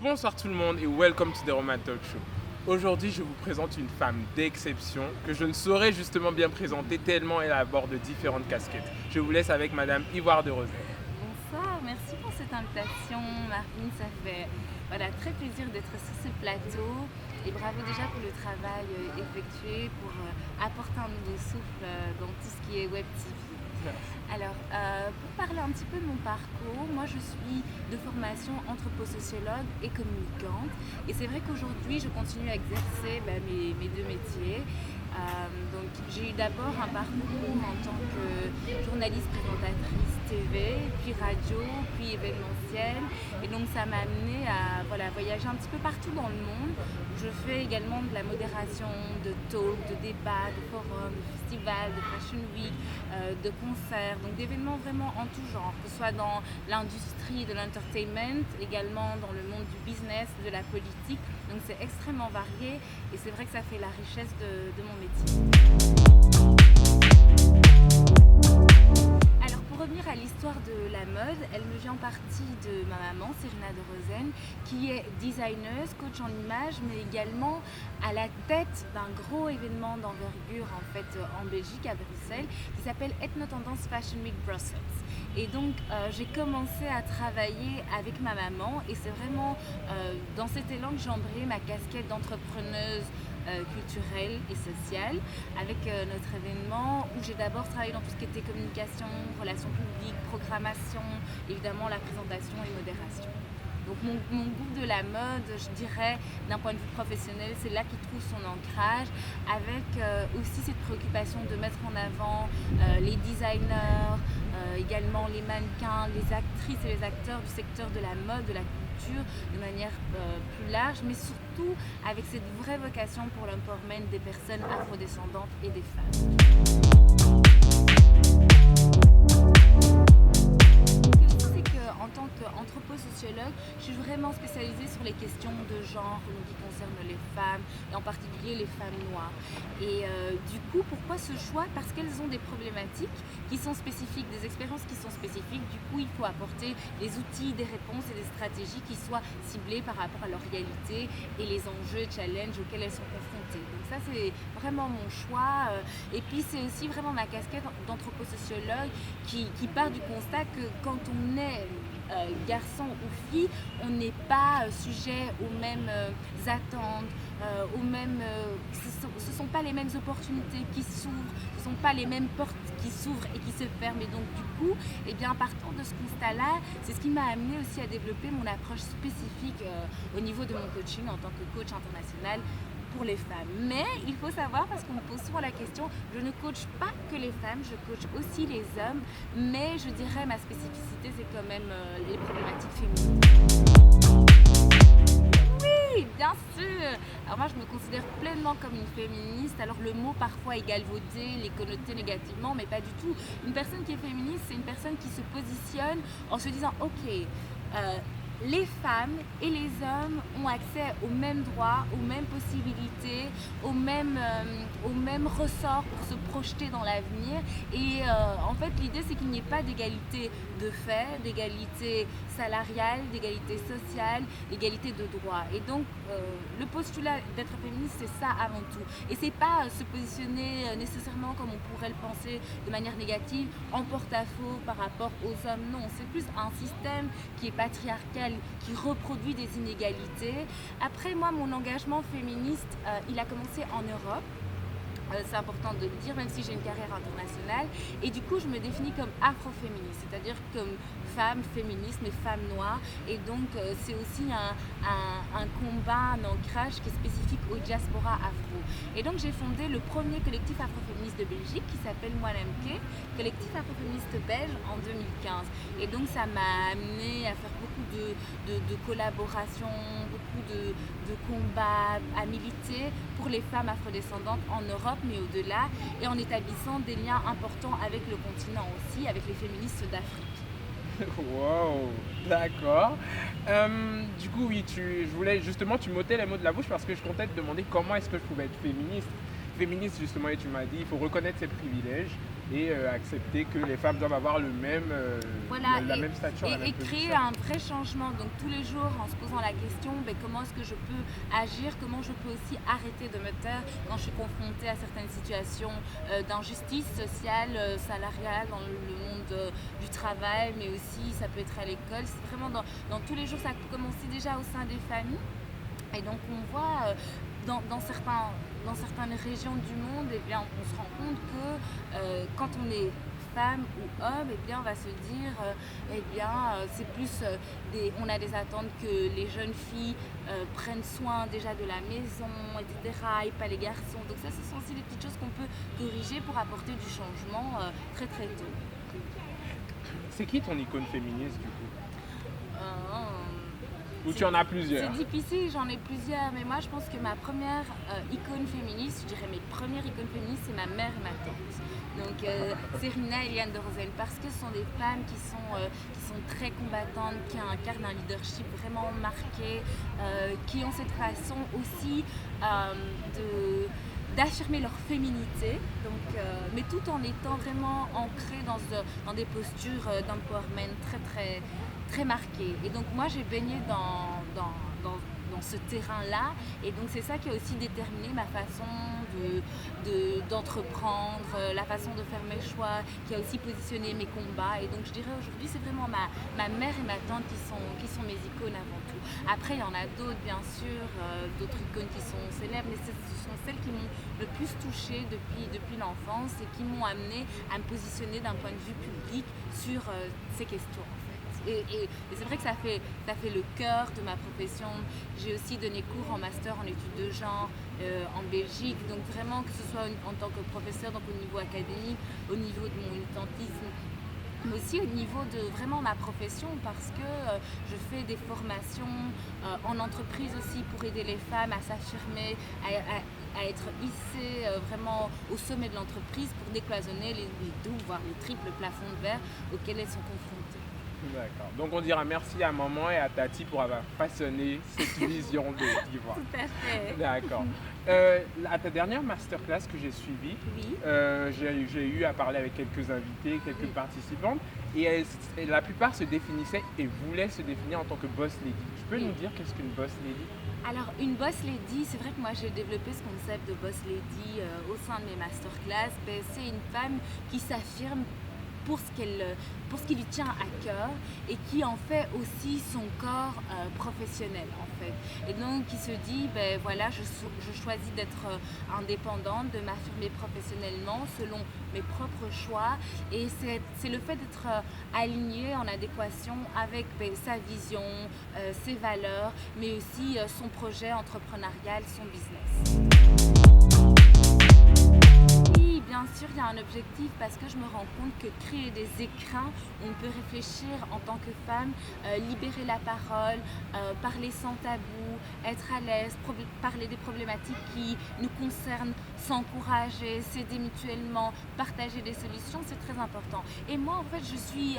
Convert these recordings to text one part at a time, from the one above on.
Bonsoir tout le monde et welcome to the Roman Talk Show. Aujourd'hui, je vous présente une femme d'exception que je ne saurais justement bien présenter tellement elle aborde différentes casquettes. Je vous laisse avec Madame Ivoire de Roselle. Bonsoir, merci pour cette invitation Marvin, ça fait très plaisir d'être sur ce plateau et bravo déjà pour le travail effectué pour apporter un nouveau souffle dans tout ce qui est Web TV. Alors, pour parler un petit peu de mon parcours, moi je suis de formation anthroposociologue et communicante et c'est vrai qu'aujourd'hui je continue à exercer mes deux métiers. Donc j'ai eu d'abord un parcours en tant que journaliste présentatrice TV, puis radio, puis événementiel et donc ça m'a amené à voyager un petit peu partout dans le monde. Je fais également de la modération, de talk, de débats, de forums, de festivals, de fashion week, de concerts, donc d'événements vraiment en tout genre, que ce soit dans l'industrie de l'entertainment, également dans le monde du business, de la politique. Donc c'est extrêmement varié et c'est vrai que ça fait la richesse de mon métier. Alors pour revenir à l'histoire de la mode, elle me vient en partie de ma maman, Serena de Rosen, qui est designer, coach en image, mais également à la tête d'un gros événement d'envergure en Belgique, à Bruxelles, qui s'appelle Ethno-Tendance Fashion Week Brussels. Et donc j'ai commencé à travailler avec ma maman et c'est vraiment dans cet élan que j'ai embrayé ma casquette d'entrepreneuse culturelle et sociale avec notre événement où j'ai d'abord travaillé dans tout ce qui était communication, relations publiques, programmation, évidemment la présentation et modération. Donc mon goût de la mode, je dirais, d'un point de vue professionnel, c'est là qu'il trouve son ancrage, avec aussi cette préoccupation de mettre en avant les designers, également les mannequins, les actrices et les acteurs du secteur de la mode, de la culture, de manière plus large, mais surtout avec cette vraie vocation pour l'empowerment des personnes afrodescendantes et des femmes. En tant qu'anthroposociologue, je suis vraiment spécialisée sur les questions de genre qui concernent les femmes et en particulier les femmes noires. Et du coup, pourquoi ce choix? Parce qu'elles ont des problématiques qui sont spécifiques, des expériences qui sont spécifiques. Du coup, il faut apporter des outils, des réponses et des stratégies qui soient ciblées par rapport à leur réalité et les enjeux et challenges auxquels elles sont confrontées. Donc ça, c'est vraiment mon choix. Et puis, c'est aussi vraiment ma casquette d'anthroposociologue qui part du constat que quand on est garçon ou fille, on n'est pas sujet aux mêmes attentes, ce ne sont pas les mêmes opportunités qui s'ouvrent, ce ne sont pas les mêmes portes qui s'ouvrent et qui se ferment. Et donc du coup, partant de ce constat-là, c'est ce qui m'a amené aussi à développer mon approche spécifique au niveau de mon coaching en tant que coach international pour les femmes. Mais il faut savoir, parce qu'on me pose souvent la question, je ne coach pas que les femmes, je coach aussi les hommes, mais je dirais ma spécificité c'est quand même les problématiques féminines. Oui, bien sûr. Alors moi je me considère pleinement comme une féministe, alors le mot parfois est galvaudé, les connoté négativement, mais pas du tout. Une personne qui est féministe, c'est une personne qui se positionne en se disant ok, les femmes et les hommes ont accès aux mêmes droits, aux mêmes possibilités, aux mêmes ressorts pour se projeter dans l'avenir. Et en fait, l'idée, c'est qu'il n'y ait pas d'égalité de fait, d'égalité salariale, d'égalité sociale, d'égalité de droits. Et donc, le postulat d'être féministe, c'est ça avant tout. Et c'est pas se positionner nécessairement comme on pourrait le penser de manière négative, en porte-à-faux par rapport aux hommes. Non, c'est plus un système qui est patriarcal, qui reproduit des inégalités. Après, moi, mon engagement féministe, il a commencé en Europe. C'est important de le dire, même si j'ai une carrière internationale. Et du coup, je me définis comme afroféministe, c'est-à-dire comme femme féministe, mais femme noire. Et donc, c'est aussi un combat, un ancrage qui est spécifique au diaspora afro. Et donc, j'ai fondé le premier collectif afroféministe de Belgique qui s'appelle Mwanamke, collectif afroféministe belge en 2015. Et donc, ça m'a amené à faire beaucoup de collaborations, beaucoup de combats, à militer pour les femmes afrodescendantes en Europe, mais au-delà, et en établissant des liens importants avec le continent aussi, avec les féministes d'Afrique. Wow, d'accord. Du coup, oui, je voulais justement, tu m'ôtais les mots de la bouche parce que je comptais te demander comment est-ce que je pouvais être féministe. Féministe, justement, et tu m'as dit, il faut reconnaître ses privilèges. et accepter que les femmes doivent avoir Voilà, la même stature, la même et créer position. un vrai changement. Donc tous les jours, en se posant la question, ben, comment est-ce que je peux agir, comment je peux aussi arrêter de me taire quand je suis confrontée à certaines situations d'injustice sociale, salariale, dans le monde du travail, mais aussi ça peut être à l'école. C'est vraiment dans tous les jours, ça a commencé déjà au sein des familles. Et donc on voit dans certaines régions du monde, eh bien, on se rend compte que quand on est femme ou homme, eh bien, on va se dire, c'est plus on a des attentes que les jeunes filles prennent soin déjà de la maison, etc., et pas les garçons. Donc ça, ce sont aussi des petites choses qu'on peut corriger pour apporter du changement très très tôt. C'est qui ton icône féministe du coup? Ou tu C'est en as plusieurs? c'est difficile, j'en ai plusieurs, mais moi je pense que ma première icône féministe, je dirais mes premières icônes féministes, c'est ma mère et ma tante. Donc c'est Rina et Eliane de Rosen, parce que ce sont des femmes qui sont très combattantes, qui incarnent un leadership vraiment marqué, qui ont cette façon aussi d'affirmer leur féminité, mais tout en étant vraiment ancrées dans des postures d'empowerment très très très marquées. Et donc moi j'ai baigné dans ce terrain-là, et donc c'est ça qui a aussi déterminé ma façon d'entreprendre, la façon de faire mes choix, qui a aussi positionné mes combats. Et donc je dirais aujourd'hui c'est vraiment ma mère et ma tante qui sont mes icônes avant tout. Après il y en a d'autres bien sûr, d'autres icônes qui sont célèbres, mais ce sont celles qui m'ont le plus touchée depuis l'enfance et qui m'ont amené à me positionner d'un point de vue public sur ces questions. Et c'est vrai que ça fait le cœur de ma profession. J'ai aussi donné cours en master en études de genre en Belgique, donc vraiment que ce soit en tant que professeur, donc au niveau académique, au niveau de mon militantisme, mais aussi au niveau de vraiment ma profession, parce que je fais des formations en entreprise aussi pour aider les femmes à s'affirmer, à être hissées vraiment au sommet de l'entreprise pour décloisonner les doubles, voire les triples plafonds de verre auxquels elles sont confrontées. D'accord. Donc on dira merci à maman et à Tati pour avoir façonné cette vision d'Ivoire. Tout à fait. D'accord. À ta dernière masterclass que j'ai suivie, Oui. j'ai eu à parler avec quelques invités, quelques participantes, et la plupart se définissaient et voulaient se définir en tant que boss lady. Tu peux nous dire qu'est-ce qu'une boss lady? Alors, une boss lady, c'est vrai que moi j'ai développé ce concept de boss lady au sein de mes masterclass. Ben, c'est une femme qui s'affirme pour ce qui lui tient à cœur et qui en fait aussi son corps professionnel en fait. Et donc qui se dit, ben voilà, je choisis d'être indépendante, de m'affirmer professionnellement selon mes propres choix, et c'est le fait d'être alignée en adéquation avec sa vision, ses valeurs, mais aussi son projet entrepreneurial, son business. Oui, bien sûr, il y a un objectif, parce que je me rends compte que créer des écrins où on peut réfléchir en tant que femme, libérer la parole, parler sans tabou, être à l'aise, parler des problématiques qui nous concernent, s'encourager, s'aider mutuellement, partager des solutions, c'est très important. Et moi, en fait, je suis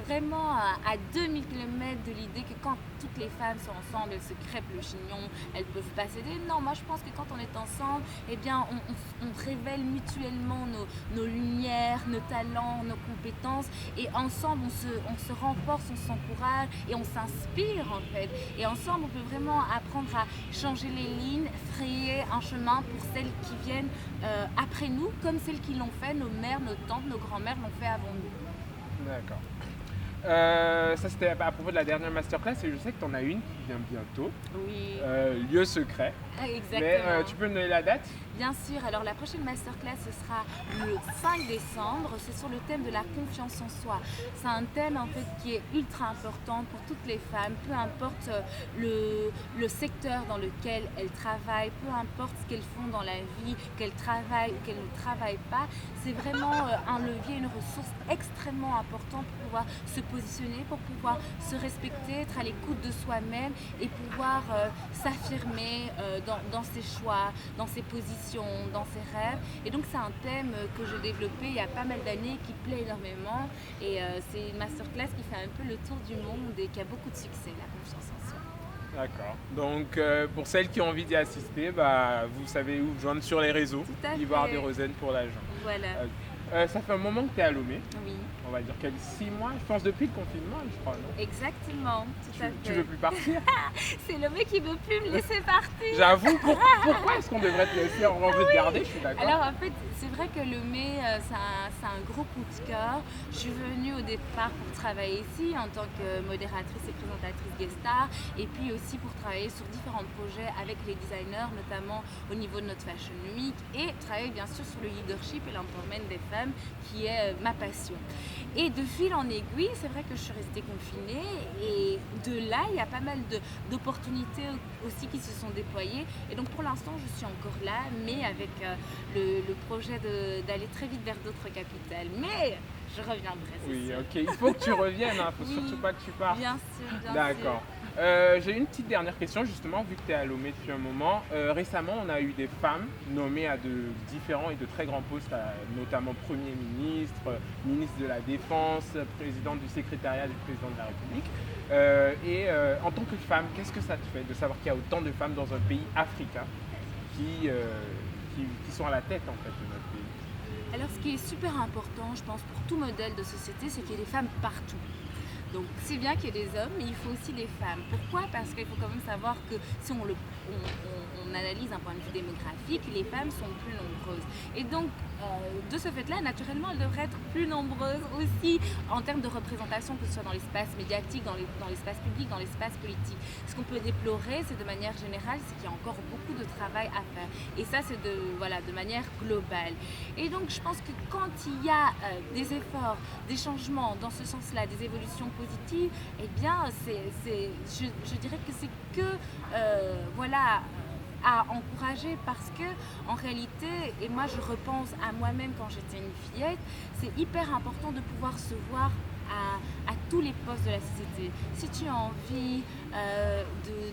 vraiment à 2000 km de l'idée que quand toutes les femmes sont ensemble, elles se crêpent le chignon, elles ne peuvent pas s'aider. Non, moi je pense que quand on est ensemble, eh bien, on révèle mutuellement nos lumières, nos talents, nos compétences, et ensemble on se renforce, on s'encourage et on s'inspire en fait. Et ensemble on peut vraiment apprendre à changer les lignes, frayer un chemin pour celles qui viennent après nous, comme celles qui l'ont fait, nos mères, nos tantes, nos grands-mères l'ont fait avant nous. D'accord. Ça c'était à propos de la dernière masterclass, et je sais que tu en as une qui vient bientôt. Oui. Lieu secret. Exactement. Mais tu peux me donner la date? Bien sûr, alors la prochaine masterclass ce sera le 5 décembre, c'est sur le thème de la confiance en soi. C'est un thème en fait qui est ultra important pour toutes les femmes, peu importe le secteur dans lequel elles travaillent, peu importe ce qu'elles font dans la vie, qu'elles travaillent ou qu'elles ne travaillent pas. C'est vraiment un levier, une ressource extrêmement importante pour pouvoir se positionner, pour pouvoir se respecter, être à l'écoute de soi-même et pouvoir s'affirmer dans ses choix, dans ses positions, dans ses rêves. Et donc c'est un thème que j'ai développé il y a pas mal d'années, qui plaît énormément, et c'est une masterclass qui fait un peu le tour du monde et qui a beaucoup de succès, la confiance en soi. D'accord. Donc pour celles qui ont envie d'y assister, vous savez où joindre sur les réseaux. Tout à fait. Ivoire de Rosen pour l'agent. Voilà. Ça fait un moment que tu es à Lomé, Oui, on va dire quelques 6 mois, je pense depuis le confinement, je crois, non? exactement, tout à Tu fait. veux plus partir? C'est le mec qui veut plus me laisser partir. J'avoue, pourquoi est-ce qu'on devrait te laisser en envie de garder? Je suis d'accord. Alors en fait, c'est vrai que le mai, c'est un gros coup de cœur. Je suis venue au départ pour travailler ici en tant que modératrice et présentatrice guest star, et puis aussi pour travailler sur différents projets avec les designers, notamment au niveau de notre Fashion Week, et travailler bien sûr sur le leadership et l'empowerment des femmes, qui est ma passion. Et de fil en aiguille, c'est vrai que je suis restée confinée, et de là, il y a pas mal d'opportunités aussi qui se sont déployées. Et donc pour l'instant, je suis encore là, mais avec le projet d'aller très vite vers d'autres capitales. Mais je reviendrai, c'est Oui, sûr. ok, il faut que tu reviennes, hein. Faut Oui, surtout pas que tu partes. Bien sûr, bien D'accord. J'ai une petite dernière question, justement, vu que tu es à Lomé depuis un moment. Récemment, on a eu des femmes nommées à de différents et de très grands postes, notamment Premier ministre, ministre de la Défense, présidente du secrétariat du président de la République. En tant que femme, qu'est-ce que ça te fait de savoir qu'il y a autant de femmes dans un pays africain qui sont à la tête en fait de notre pays? Alors, ce qui est super important, je pense, pour tout modèle de société, c'est qu'il y ait des femmes partout. Donc, c'est bien qu'il y ait des hommes, mais il faut aussi des femmes. Pourquoi? Parce qu'il faut quand même savoir que si on analyse d'un point de vue démographique, les femmes sont plus nombreuses. Et donc, de ce fait-là, naturellement, elles devraient être plus nombreuses aussi en termes de représentation, que ce soit dans l'espace médiatique, dans l'espace public, dans l'espace politique. Ce qu'on peut déplorer, c'est de manière générale, c'est qu'il y a encore beaucoup de travail à faire. Et ça, c'est de manière globale. Et donc, je pense que quand il y a des efforts, des changements dans ce sens-là, des évolutions positives, eh bien, je dirais que c'est que, à encourager, parce que en réalité, et moi je repense à moi-même quand j'étais une fillette, c'est hyper important de pouvoir se voir à tous les postes de la société. Si tu as envie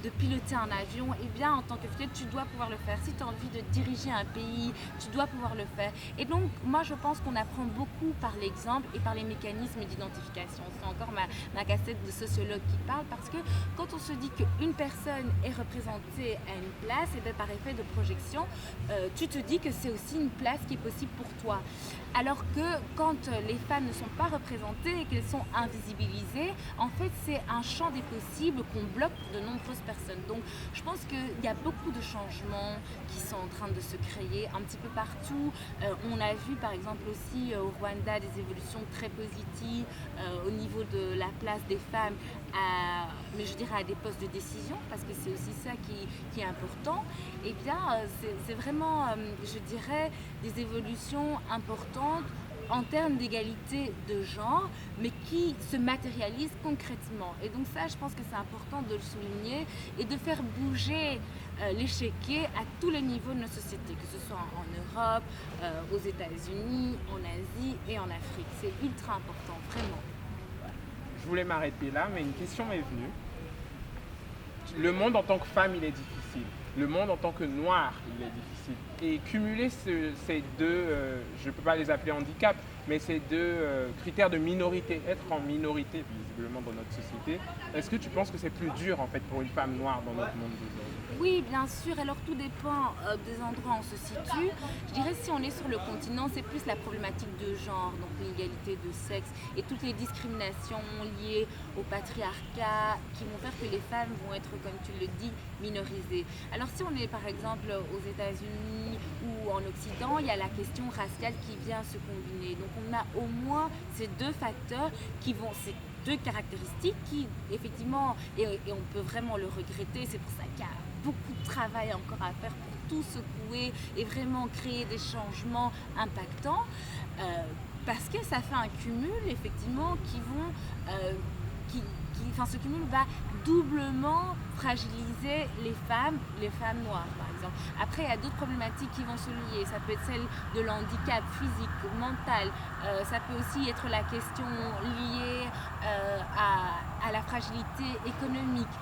de piloter un avion, eh bien en tant que fillette, tu dois pouvoir le faire. Si tu as envie de diriger un pays, tu dois pouvoir le faire. Et donc, moi je pense qu'on apprend beaucoup par l'exemple et par les mécanismes d'identification. C'est encore ma cassette de sociologue qui parle, parce que quand on se dit qu'une personne est représentée à une place, et bien par effet de projection, tu te dis que c'est aussi une place qui est possible pour toi. Alors que quand les femmes ne sont pas représentées et qu'elles sont invisibilisées, en fait c'est un champ des possibles qu'on bloque pour de nombreuses personnes. Donc je pense qu'il y a beaucoup de changements qui sont en train de se créer un petit peu partout. On a vu par exemple aussi au Rwanda des évolutions très positives au niveau de la place des femmes mais je dirais à des postes de décision, parce que c'est aussi ça qui est important. Et bien c'est vraiment, je dirais, des évolutions importantes en termes d'égalité de genre, mais qui se matérialisent concrètement. Et donc ça, je pense que c'est important de le souligner et de faire bouger l'échiquier à tous les niveaux de nos sociétés, que ce soit en Europe, aux États-Unis, en Asie et en Afrique. C'est ultra important, vraiment. Je voulais m'arrêter là, mais une question m'est venue. Le monde en tant que femme, il est difficile. Le monde en tant que noir, il est difficile. Et cumuler ces deux, je ne peux pas les appeler handicap, mais ces deux critères de minorité, être en minorité visiblement dans notre société, est-ce que tu penses que c'est plus dur en fait pour une femme noire dans notre monde d'aujourd'hui? Oui, bien sûr. Alors tout dépend des endroits où on se situe. Je dirais si on est sur le continent, c'est plus la problématique de genre, donc l'égalité de sexe et toutes les discriminations liées au patriarcat qui vont faire que les femmes vont être, comme tu le dis, minorisées. Alors si on est par exemple aux États-Unis ou en Occident, il y a la question raciale qui vient se combiner. Donc on a au moins ces deux facteurs ces deux caractéristiques qui effectivement, et on peut vraiment le regretter, c'est pour ça qu'il y a beaucoup de travail encore à faire pour tout secouer et vraiment créer des changements impactants, parce que ça fait un cumul effectivement ce cumul va doublement fragiliser les femmes noires par exemple. Après, il y a d'autres problématiques qui vont se lier. Ça peut être celle de l'handicap physique, mental. Ça peut aussi être la question liée à la fragilité économique,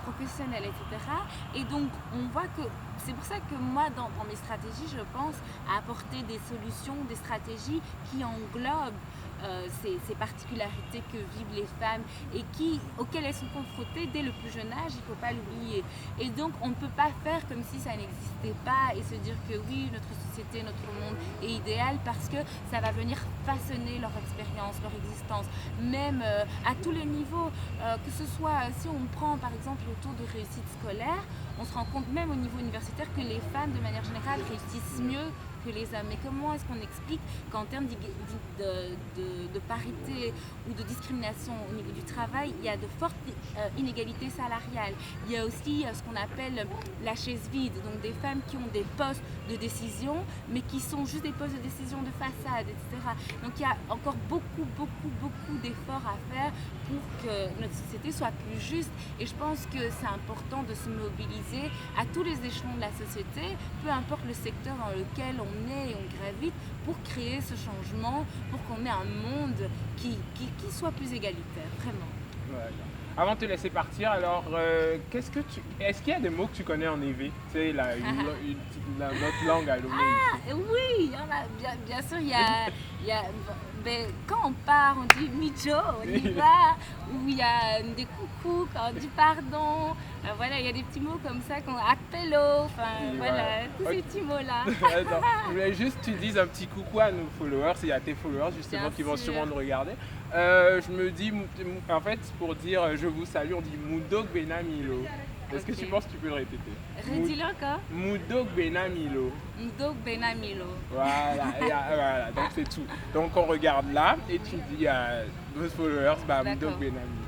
professionnelle, etc. Et donc, on voit que c'est pour ça que moi, dans mes stratégies, je pense à apporter des solutions, des stratégies qui englobent ces particularités que vivent les femmes et auxquelles elles sont confrontées dès le plus jeune âge, il ne faut pas l'oublier. Et donc on ne peut pas faire comme si ça n'existait pas et se dire que oui, notre société, notre monde est idéal, parce que ça va venir façonner leur expérience, leur existence, même à tous les niveaux, que ce soit si on prend par exemple le taux de réussite scolaire, on se rend compte même au niveau universitaire que les femmes de manière générale réussissent mieux que les hommes. Mais comment est-ce qu'on explique qu'en termes de parité ou de discrimination au niveau du travail, il y a de fortes inégalités salariales. Il y a aussi ce qu'on appelle la chaise vide, donc des femmes qui ont des postes de décision, mais qui sont juste des postes de décision de façade, etc. Donc il y a encore beaucoup d'efforts à faire pour que notre société soit plus juste. Et je pense que c'est important de se mobiliser à tous les échelons de la société, peu importe le secteur dans lequel on est et on gravite, pour créer ce changement, pour qu'on ait un monde qui soit plus égalitaire, vraiment. Voilà. Avant de te laisser partir, alors, est-ce qu'il y a des mots que tu connais en évé? Tu sais, notre langue à l'oméo. Ah oui, il y en a, bien sûr, il y a ben, quand on part, on dit mijo, on y va, ou il y a des coucous quand on dit pardon. Voilà, il y a des petits mots comme ça, qu'on appello, enfin voilà, tous ces petits mots-là. Attends, je voulais juste que tu dises un petit coucou à nos followers, et à tes followers justement Bien qui vont sûr. sûrement nous regarder. Je me dis, en fait, pour dire je vous salue, on dit Moudog Benamilo. Est-ce que tu Ok. penses que tu peux le répéter? Redis-le encore. Moudog Benamilo. Ndog Benamilo. Voilà, donc c'est tout. Donc on regarde là et tu dis à nos followers, bah, Moudog D'accord. Benamilo.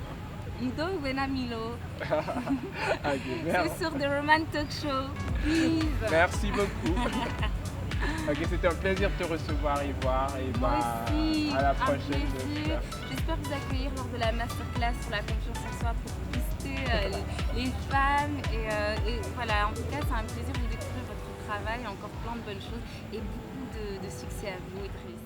Ndog Benamilo. Ok, merci. C'est sur The Roman Talk Show. Vive. Merci beaucoup. Ok, c'était un plaisir de te recevoir, Ivoire. Et Moi bah, aussi, à la un prochaine. plaisir. J'espère vous accueillir lors de la masterclass sur la confiance en soi pour booster les femmes. Et voilà, en tout cas, c'est un plaisir de découvrir votre travail, encore plein de bonnes choses et beaucoup de succès à vous et de réussite.